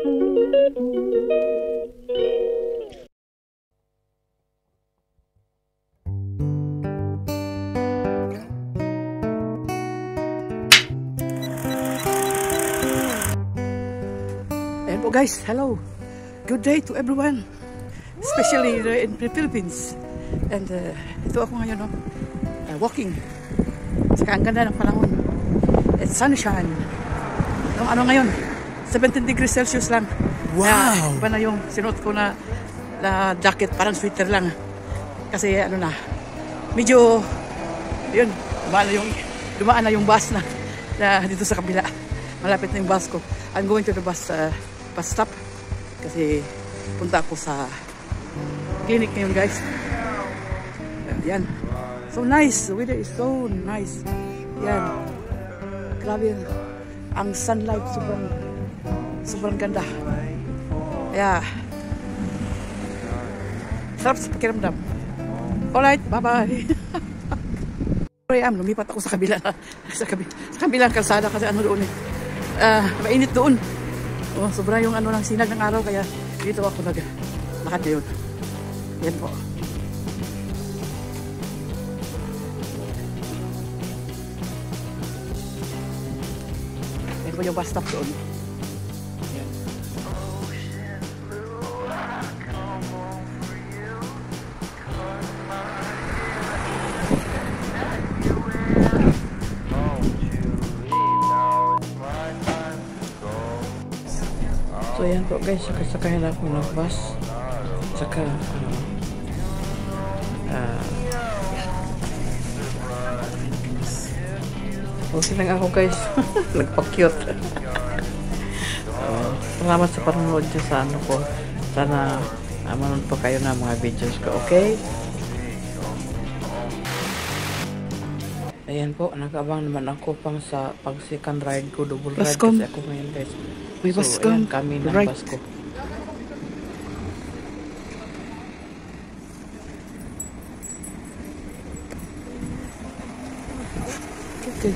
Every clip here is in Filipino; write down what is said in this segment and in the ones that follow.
Ayan po guys, hello. Good day to everyone. Especially in the Philippines. And ito ako ngayon, walking. Saka ang ganda ng panahon. It's sunshine. Yung ano ngayon, 17 degrees Celsius lang. Wow! Iba na yung sinuot ko na jacket, parang sweater lang. Kasi ano na, medyo, yun, dumaan na yung bus na dito sa kabila. Malapit na yung bus ko. I'm going to the bus stop. Kasi punta ako sa clinic ngayon guys. Yan. So nice. The weather is so nice. Yan. Grabe. Ang sunlight sobrang ganda. Yeah. Sarap sa pakiramdam. Alright, bye-bye. Sorry, lumipat ako sa kabila sa kabilang kalsada kasi ano doon mainit doon. Oh, sobra yung ano ng sinag ng araw kaya dito ako lakad ngayon. Yan po. Yan po yung bus stop doon. Yan. So yan po guys, sakasakahin ako ng bus. Saka okay lang ako guys. Nagpa-cute. Salamat sa panonood dyan sa ano ko. Sana manood pa kayo ng mga videos ko, okay? Ayan po, nag-abang naman ako sa pag second ride ko, double ride kasi ako ngayon guys. May so, ayan, kami ng bus ko. Okay.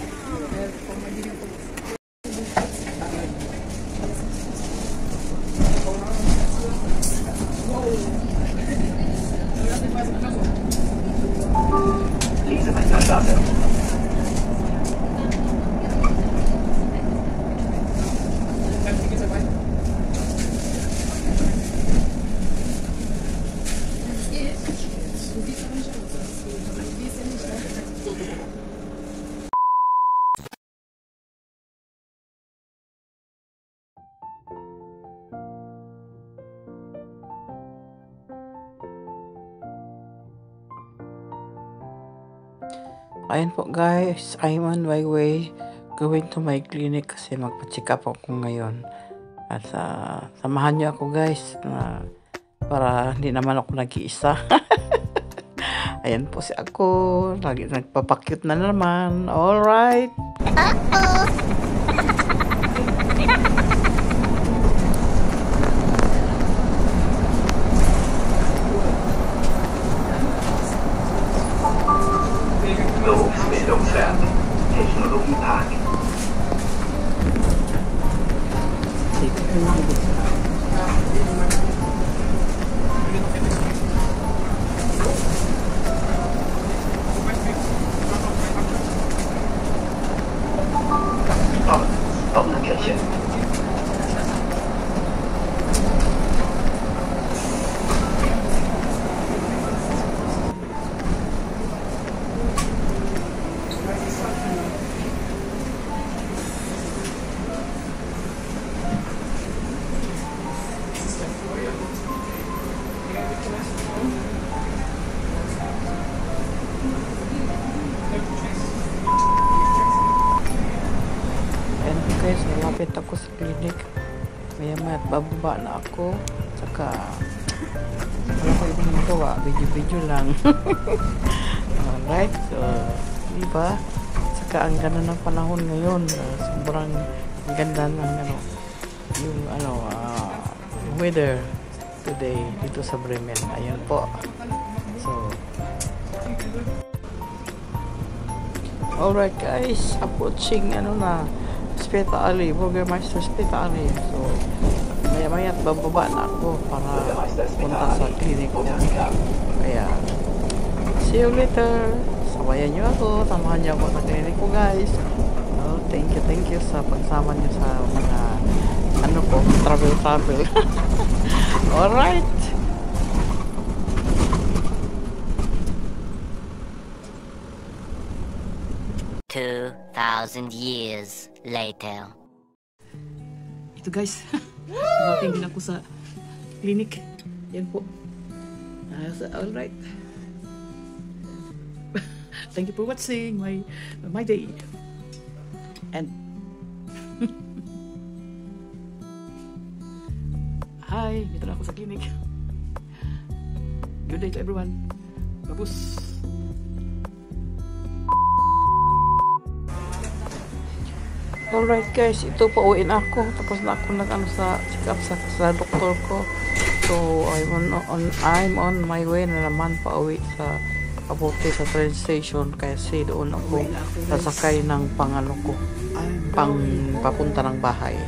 Ayan po guys, I'm on my way going to my clinic kasi magpa-check up ako ngayon. At samahan niyo ako guys para hindi naman ako nag-iisa. Ayan po si ako, lagi nagpapakyut na naman. Alright. Technologiepark. Augenkirche. Guys, malapit ako sa clinic. Maya-maya bababa na ako. Saka wala ko ibang magawa. Video-video lang. Alright. So, diba? Saka ang ganda ng panahon ngayon. Sobrang ganda ng yung weather today dito sa Bremen. Ayan po. So, alright guys. Approaching Spitali, Burgermeister Spitali. So, maya-maya bababa na ako para punta sa klinik ko. Kaya see you later. Sabayan nyo ako, samahan nyo ako sa klinik ko guys. Thank you sa pagsama nyo sa mga ano ko, travel. Alright. $2,000 years later. Ito guys, dumating din ako sa clinic. Yan po. Alright. Thank you for watching my day. And hi, dito na ako sa clinic. Good day to everyone. Babus. Alright guys, ito pa uwiin ako. Tapos na ako nag-ano sa check-up sa doktor ko. So I'm on my way na naman pa uwi sa Kabote sa train station. Kasi doon ako sasakay ng pangano ko, pang papunta ng bahay.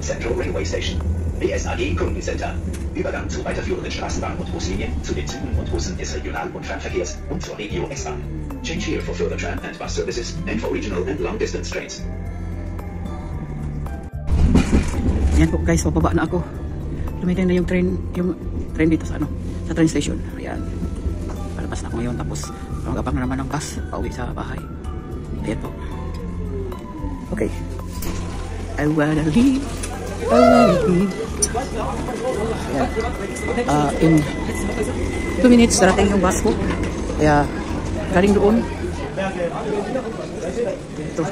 Central Railway Station, BSAG Kundencenter. Übergang zu weiterführenden Straßenbahn- und Buslinien, zu den Zügen und Bussen des Regional- und Fernverkehrs und zur Regio S-Bahn. Change here for further tram and bus services and for regional and long-distance trains. Yan po guys, pababa na ako. Lumitin na yung train dito sa sa train station. Ayan. Palabas na ako ngayon, tapos magabang na naman ng bus pauwi sa bahay. Ayan po. Okay. I wanna leave. In 2 minutes darating yung bus ko. Kaya galing doon. Ito.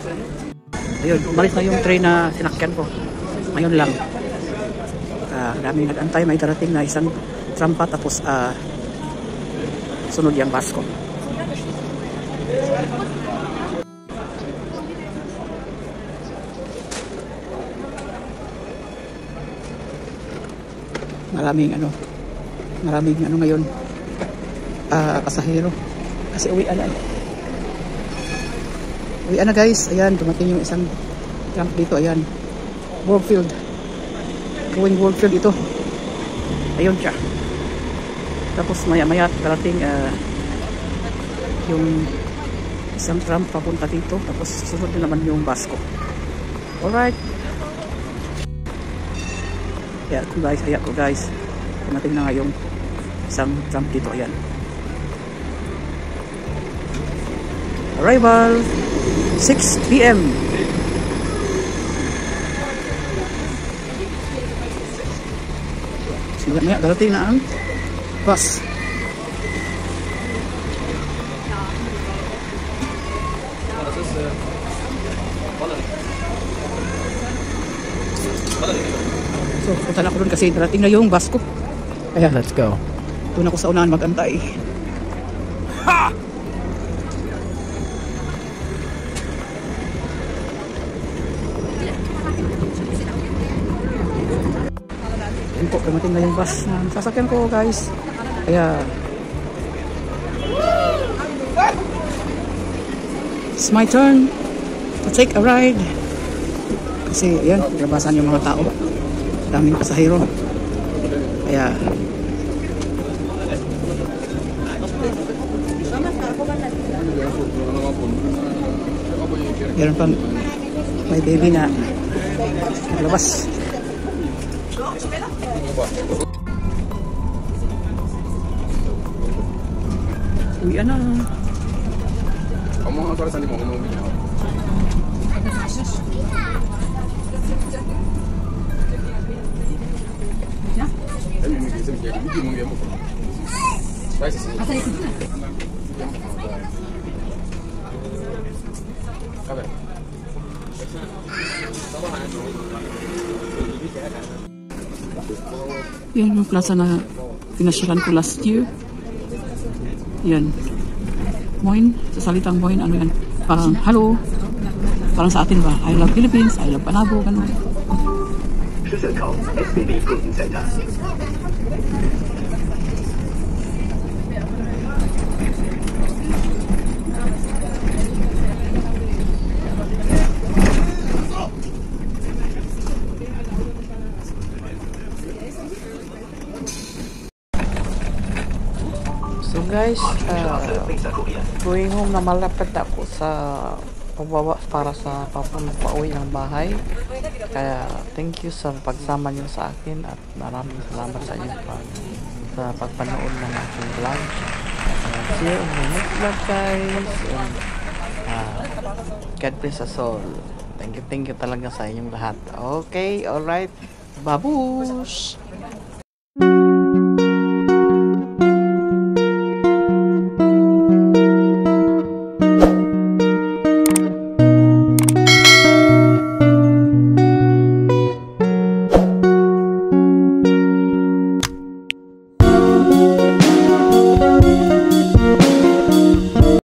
Ayun, umalis na yung train na sinakyan ko. Ngayon lang. Dami nag-antay, may darating na isang trampa, tapos sunod yung bus ko. Maraming ano ngayon, pasahero kasi uwi na guys. Ayan, dumating yung isang tramp dito. Ayan, Worldfield, going Worldfield ito. Ayun siya. Tapos maya darating yung isang tramp papunta dito, tapos susunod din naman yung bus ko. Alright. Kaya ko guys, dumating na nga yung isang tramp dito. Ayan, arrival 6 PM. Sila nga darating na ang bus. So, punta na ako doon kasi darating na yung bus ko. Kaya, let's go. Doon ako sa unahan mag-antay. Ha! Yan po, dumating na yung bus na sasakyan ko guys. Kaya, it's my turn to take a ride. Kasi, ayan, labasan yung mga tao. Daming pasahero. Kaya meron pang may baby na naglabas. Uwi na. Kamu harus sandi mau ngomong. Yan yung plaza na pinasyalan ko last year. Yan. Moin, sa salitang Moin, ano yan? Parang, hello. Parang sa atin ba? I love Philippines, I love Panabo, ganun. Schlüsselkauf SBB Kundencenter. So guys, going home na malapit ako sa pababa para sa pauwi ng bahay. Kaya thank you sa pagsama niyo sa akin at maraming salamat sa inyo sa pagpanood ng aking vlog. See you on the next vlog guys. And, God bless us all. Thank you talaga sa inyong lahat. Okay, alright. Babush!